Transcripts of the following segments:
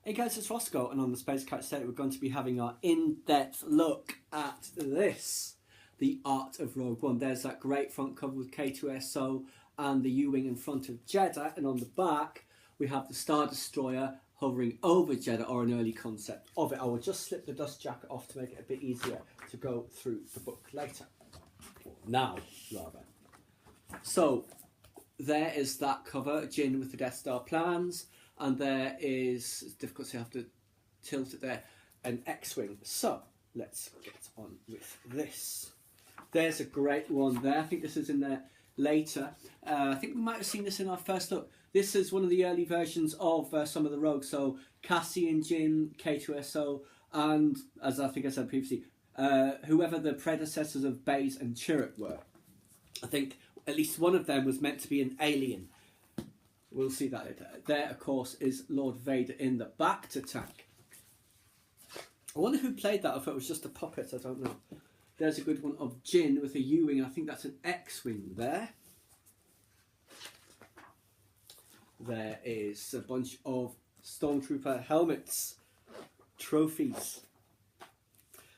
Hey guys, it's Roscoe, and on the Space Couch today we're going to be having our in-depth look at this, The Art of Rogue One. There's that great front cover with K2SO and the U-Wing in front of Jeddah, and on the back we have the Star Destroyer hovering over Jeddah, or an early concept of it. I will just slip the dust jacket off to make it a bit easier to go through the book later. Now, rather. So, there is that cover, Jyn with the Death Star plans. And there is, it's difficult to have to tilt it there, an X-Wing. So, let's get on with this. There's a great one there. I think this is in there later. I think we might have seen this in our first look. This is one of the early versions of some of the rogues. So, Cassian, Jyn, K2SO, and, as I think I said previously, whoever the predecessors of Baze and Chirrut were. I think at least one of them was meant to be an alien. We'll see that later. There, of course, is Lord Vader in the Bacta tank. I wonder who played that. I thought it was just a puppet. I don't know. There's a good one of Jyn with a U-Wing. I think that's an X-Wing there. There is a bunch of Stormtrooper helmets, trophies.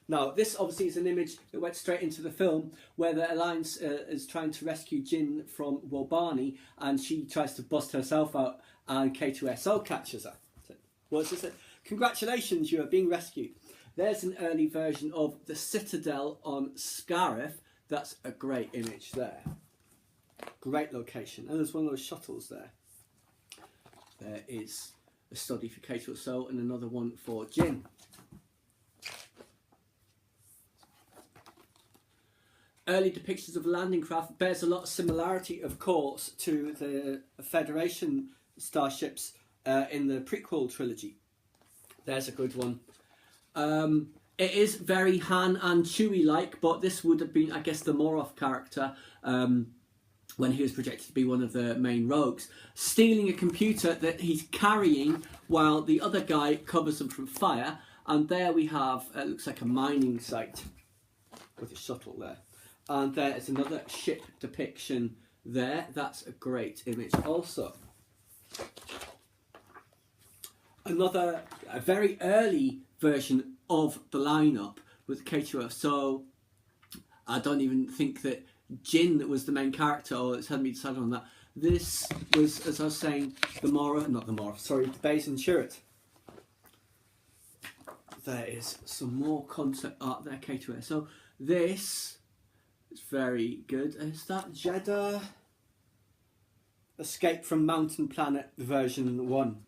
Now, this obviously is an image that went straight into the film where the Alliance is trying to rescue Jyn from Wobani, and she tries to bust herself out, and K2SO catches her. So, what's this? Congratulations, you are being rescued. There's an early version of the Citadel on Scarif. That's a great image there. Great location. And there's one of those shuttles there. There is a study for K2SO and another one for Jyn. Early depictions of landing craft bears a lot of similarity, of course, to the Federation starships in the prequel trilogy. There's a good one. It is very Han and Chewie-like, but this would have been, I guess, the Moroff character when he was projected to be one of the main rogues, stealing a computer that he's carrying while the other guy covers him from fire. And there we have, it looks like a mining site with a shuttle there. And there is another ship depiction there. That's a great image also. A very early version of the lineup with K2SO. So I don't even think that Jyn was the main character, or it hadn't been decided on that. This was, as I was saying, the Baze and Chirrut. There is some more concept art there, K2SO. So this... it's very good. Is that Jeddah? Escape from Mountain Planet version 1.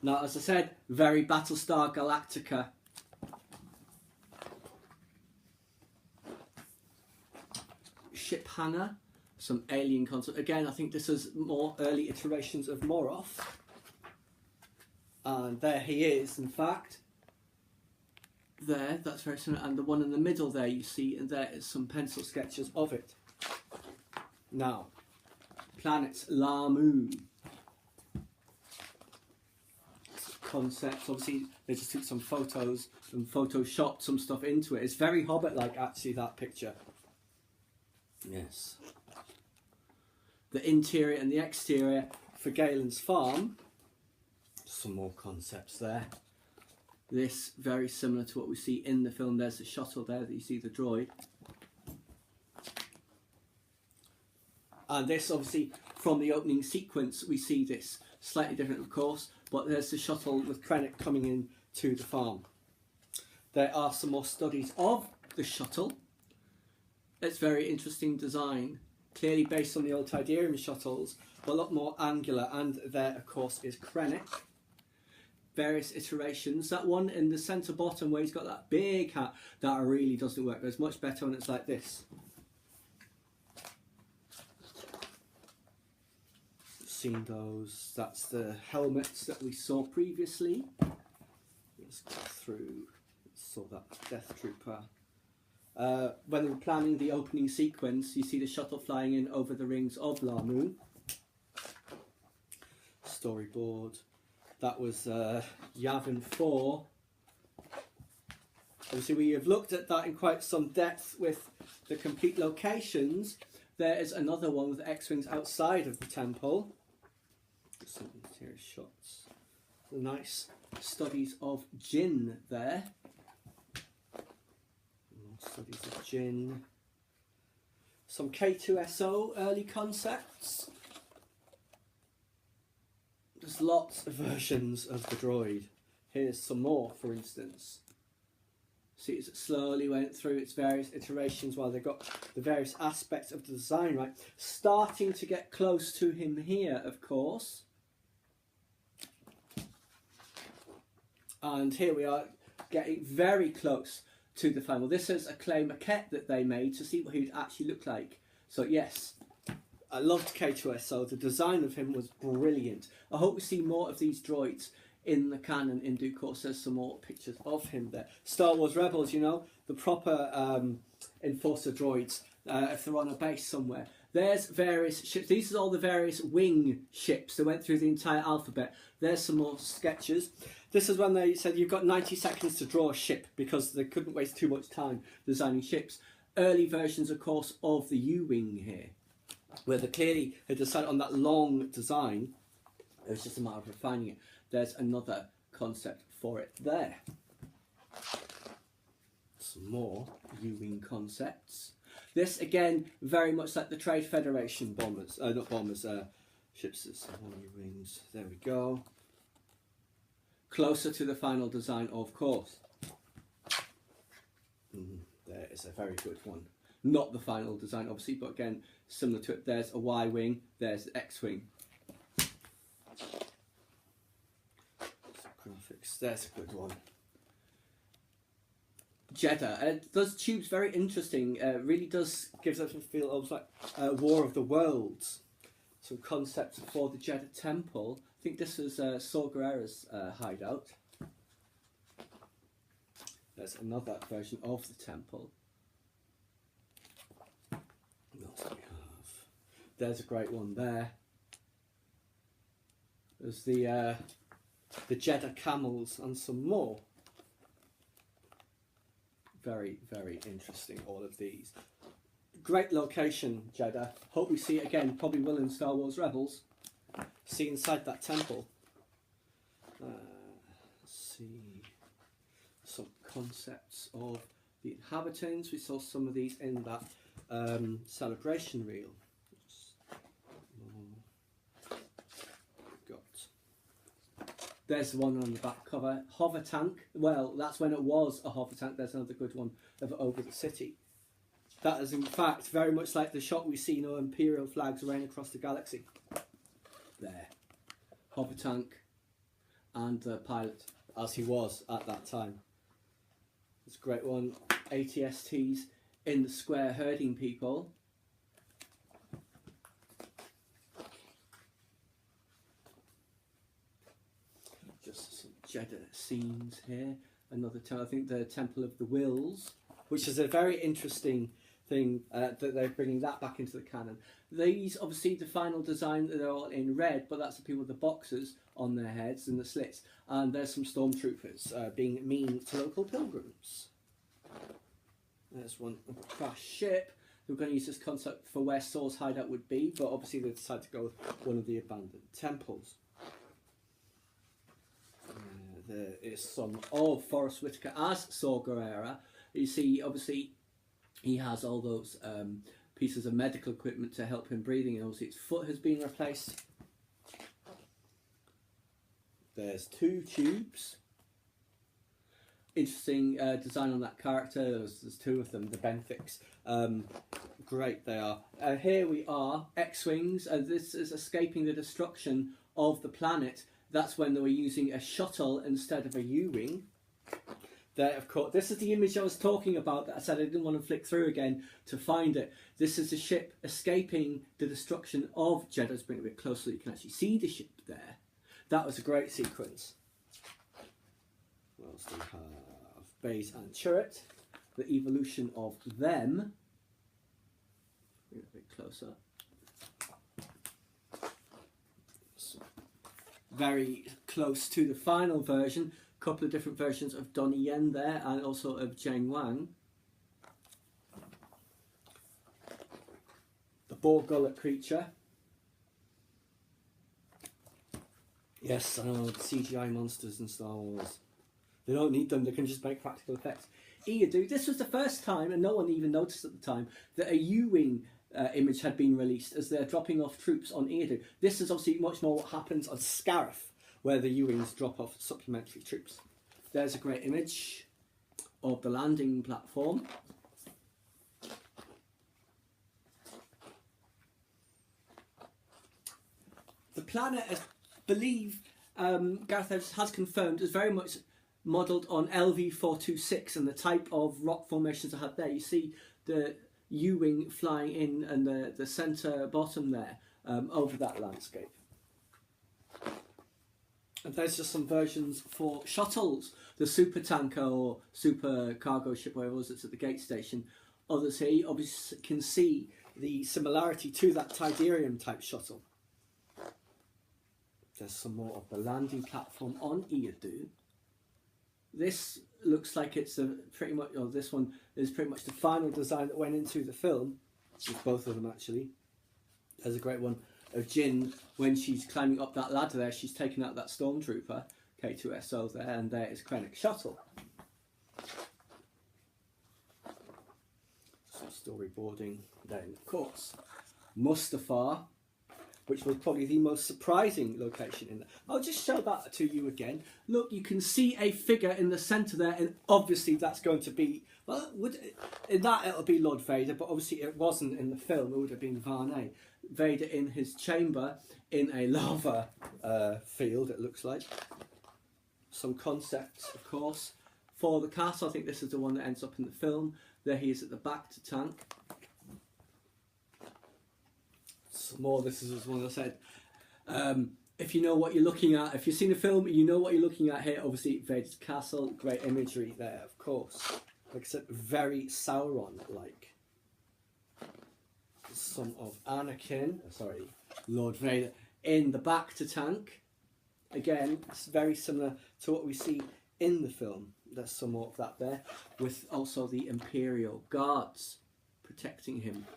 Now, as I said, very Battlestar Galactica. Ship Hannah, some alien concept. Again, I think this is more early iterations of Moroff. And there he is, in fact. There, that's very similar, and the one in the middle there you see, and there is some pencil sketches of it. Now, planets Lamu. Concepts, obviously they just took some photos and photoshopped some stuff into it. It's very Hobbit-like, actually, that picture. Yes. The interior and the exterior for Galen's farm. Some more concepts there. This very similar to what we see in the film. There's the shuttle there that you see, the droid. And this, obviously, from the opening sequence, we see this. Slightly different, of course, but there's the shuttle with Krennic coming in to the farm. There are some more studies of the shuttle. It's very interesting design. Clearly based on the old Tidarium shuttles, but a lot more angular. And there, of course, is Krennic. Various iterations. That one in the centre bottom where he's got that big hat, that really doesn't work. It's much better when it's like this. Seen those. That's the helmets that we saw previously. Let's go through. Saw that Death Trooper. When they were planning the opening sequence, you see the shuttle flying in over the rings of Lamu. Storyboard. That was Yavin 4. Obviously, we have looked at that in quite some depth with the complete locations. There is another one with X-Wings outside of the temple. Some interior shots. the nice studies of Jin there. More studies of Jin. Some K2SO early concepts. There's lots of versions of the droid. Here's some more, for instance. See, it slowly went through its various iterations while they got the various aspects of the design right. Starting to get close to him here, of course. And here we are, getting very close to the final. This is a clay maquette that they made to see what he would actually look like. So yes, I loved K2SO. The design of him was brilliant. I hope we see more of these droids in the canon in due course. There's some more pictures of him there. Star Wars Rebels, you know, the proper enforcer droids, if they're on a base somewhere. There's various ships. These are all the various wing ships that went through the entire alphabet. There's some more sketches. This is when they said you've got 90 seconds to draw a ship because they couldn't waste too much time designing ships. Early versions, of course, of the U-wing here, where they clearly had decided on that long design. It was just a matter of refining it. There's another concept for it there. Some more U-wing concepts. This, again, very much like the Trade Federation bombers. Not bombers, ships. Some more U-wings. There we go. Closer to the final design, of course. There is a very good one. Not the final design, obviously, but again, similar to it. There's a Y-wing, there's the X-wing. Graphics, there's a good one. Jeddah. Those tubes very interesting. Really does give us a feel of like War of the Worlds. Some concepts for the Jedi Temple. I think this was Saw Gerrera's hideout. There's another version of the temple. What else do we have? There's a great one there. There's the Jeddah camels and some more. Very, very interesting, all of these. Great location, Jeddah. Hope we see it again. Probably will in Star Wars Rebels. See inside that temple. Let's see. Some concepts of the inhabitants. We saw some of these in that celebration reel. There's the one on the back cover. Hover tank. Well, that's when it was a hover tank. There's another good one of it over the city. That is, in fact, very much like the shot we see, you know, Imperial flags rain across the galaxy. There. Hover tank and the pilot, as he was at that time. It's a great one. ATSTs in the square herding people. Just some Jeddah scenes here. Another temple, I think the Temple of the Wills, which is a very interesting thing that they're bringing that back into the canon. These, obviously, the final design, they're all in red, but that's the people with the boxes on their heads and the slits. And there's some stormtroopers being mean to local pilgrims. There's one of a crashed ship. We're going to use this concept for where Saw's hideout would be, but obviously they decided to go with one of the abandoned temples. There is some of Forrest Whitaker as Saw Gerrera. You see, obviously, he has all those pieces of medical equipment to help him breathing, and obviously his foot has been replaced. There's two tubes. Interesting design on that character. There's two of them, the Benthics. Great they are. Here we are, X-Wings. This is escaping the destruction of the planet. That's when they were using a shuttle instead of a U-wing. There, of course, this is the image I was talking about that I said I didn't want to flick through again to find it. This is a ship escaping the destruction of Jeddah. Let's bring it a bit closer so you can actually see the ship there. That was a great sequence. What else do we have? Bays and turret. The evolution of them. Bring it a bit closer. Very close to the final version. A couple of different versions of Donnie Yen there, and also of Zheng Wang. The boar gullet creature. Yes, I know, the CGI monsters in Star Wars. They don't need them, they can just make practical effects. Eadu, this was the first time, and no one even noticed at the time, that a U-Wing image had been released as they're dropping off troops on Eadu. This is obviously much more what happens on Scarif, where the U-Wings drop off supplementary troops. There's a great image of the landing platform. The planet, I believe Gareth Evans has confirmed, is very much modelled on LV-426 and the type of rock formations I had there. You see the U-Wing flying in and the centre bottom there over that landscape. And there's just some versions for shuttles, the super tanker or super cargo ship, wherever it was, it's at the gate station. Others here, you obviously can see the similarity to that Tidarium type shuttle. There's some more of the landing platform on Eadu. This looks like it's pretty much, or this one is pretty much the final design that went into the film. With both of them actually. There's a great one of Jyn when she's climbing up that ladder there. She's taken out that stormtrooper, K2SO there, and there is Krennic's shuttle. Some storyboarding. Then of course, Mustafar, which was probably the most surprising location in there. I'll just show that to you again. Look, you can see a figure in the centre there, and obviously that's going to be, well, in that it'll be Lord Vader, but obviously it wasn't in the film, it would have been Varney. Vader in his chamber in a lava field, it looks like. Some concepts, of course, for the castle. I think this is the one that ends up in the film. There he is at the back to tank. Some more, this is one I said. If you know what you're looking at, if you've seen the film, you know what you're looking at here. Obviously, Vader's castle, great imagery there, of course. Like I said, very Sauron-like. Some of Anakin, sorry, Lord Vader, in the back to tank. Again, it's very similar to what we see in the film. There's some more of that there, with also the Imperial Guards protecting him.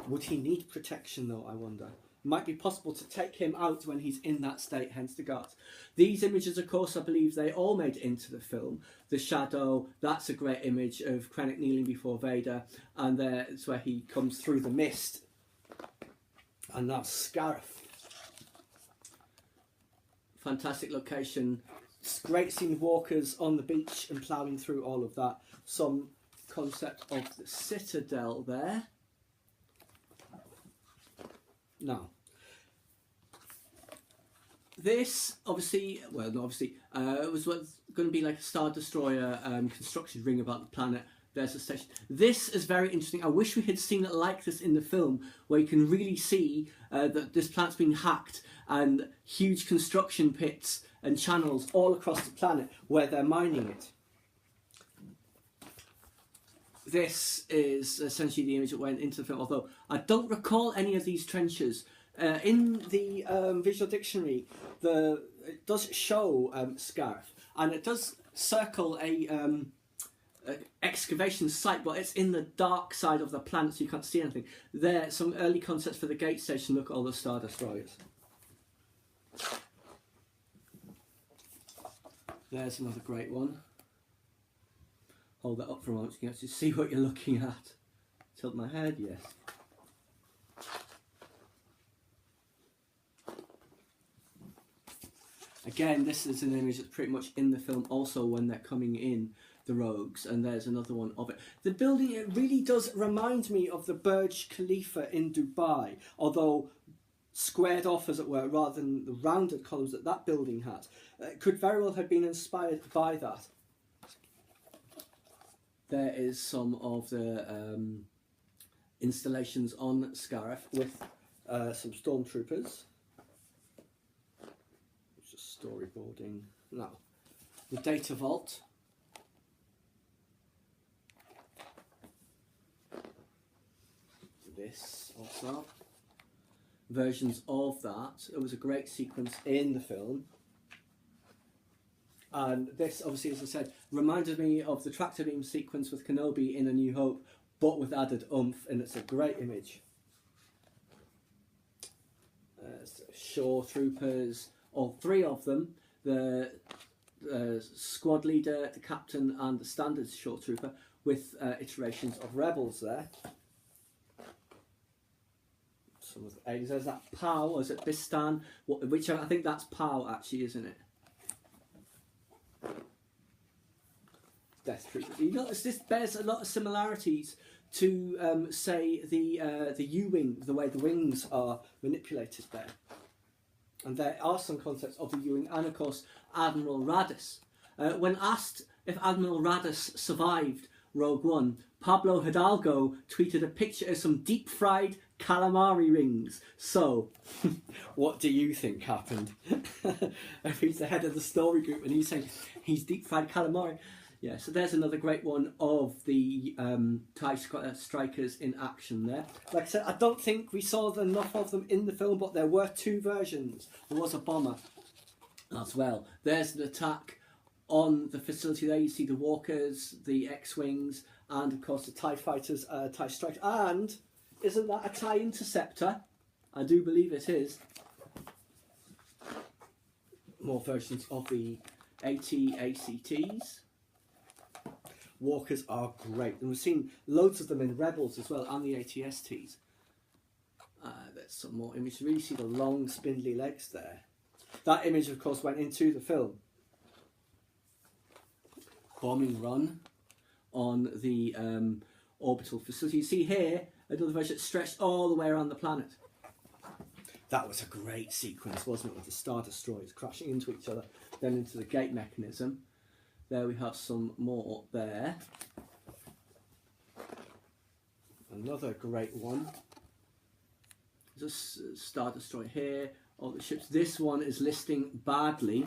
Would he need protection though, I wonder? Might be possible to take him out when he's in that state, hence the guards. These images, of course, I believe they all made it into the film. The shadow, that's a great image of Krennic kneeling before Vader, and there's where he comes through the mist. And that's Scarif. Fantastic location. It's great seeing walkers on the beach and ploughing through all of that. Some concept of the Citadel there. Now, this obviously, well, not obviously, it was what's going to be like a Star Destroyer construction ring about the planet. There's a station. This is very interesting. I wish we had seen it like this in the film, where you can really see that this planet's been hacked and huge construction pits and channels all across the planet where they're mining it. This is essentially the image that went into the film, although I don't recall any of these trenches. In the visual dictionary, it does show Scarif, and it does circle a excavation site, but it's in the dark side of the planet, so you can't see anything. There, some early concepts for the gate station. Look at all the Star Destroyers. There's another great one. Hold that up for a moment so you can actually see what you're looking at. Tilt my head, yes. Again, this is an image that's pretty much in the film also when they're coming in, the rogues, and there's another one of it. The building, it really does remind me of the Burj Khalifa in Dubai, although squared off, as it were, rather than the rounded columns that that building had. It could very well have been inspired by that. There is some of the installations on Scarif with some stormtroopers. It's just storyboarding. Now, the data vault. This also. Versions of that. It was a great sequence in the film. And this, obviously, as I said, reminded me of the tractor beam sequence with Kenobi in A New Hope, but with added oomph, and it's a great image. Shore troopers, all three of them, the squad leader, the captain, and the standard short trooper, with iterations of rebels there. Some of the, there's that POW, or is it Bistan? Which I think that's POW actually, isn't it? Death Trooper. You notice this bears a lot of similarities to, say, the U-wing, the way the wings are manipulated there. And there are some concepts of the U-wing, and of course Admiral Raddus. When asked if Admiral Raddus survived Rogue One, Pablo Hidalgo tweeted a picture of some deep-fried calamari rings. So, what do you think happened? If he's the head of the story group and he's saying he's deep-fried calamari. Yeah, so there's another great one of the TIE Strikers in action there. Like I said, I don't think we saw enough of them in the film, but there were two versions. There was a bomber as well. There's an attack on the facility there. You see the walkers, the X-Wings, and of course the TIE Fighters, TIE Strikers. And isn't that a TIE Interceptor? I do believe it is. More versions of the AT-ACTs. Walkers are great, and we've seen loads of them in Rebels as well, and the AT-STs. There's some more images. You really see the long, spindly legs there. That image, of course, went into the film. Bombing run on the orbital facility. You see here another version stretched all the way around the planet. That was a great sequence, wasn't it, with the Star Destroyers crashing into each other, then into the gate mechanism. There we have some more there. Another great one. There's a Star Destroyer here. All the ships. This one is listing badly.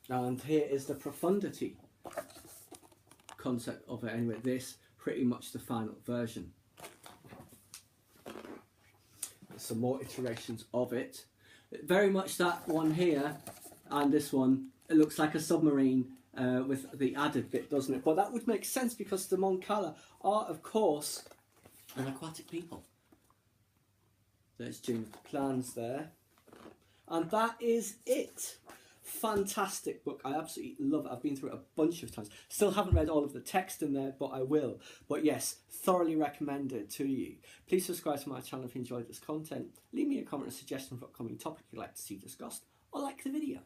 And here is the profundity concept of it. Anyway, this pretty much the final version. There's some more iterations of it. Very much that one here. And this one, it looks like a submarine with the added bit, doesn't it? But that would make sense because the Mon Cala are, of course, an aquatic people. There's June of the Clans there. And that is it. Fantastic book. I absolutely love it. I've been through it a bunch of times. Still haven't read all of the text in there, but I will. But yes, thoroughly recommend it to you. Please subscribe to my channel if you enjoyed this content. Leave me a comment or suggestion for upcoming topic you'd like to see discussed, or like the video.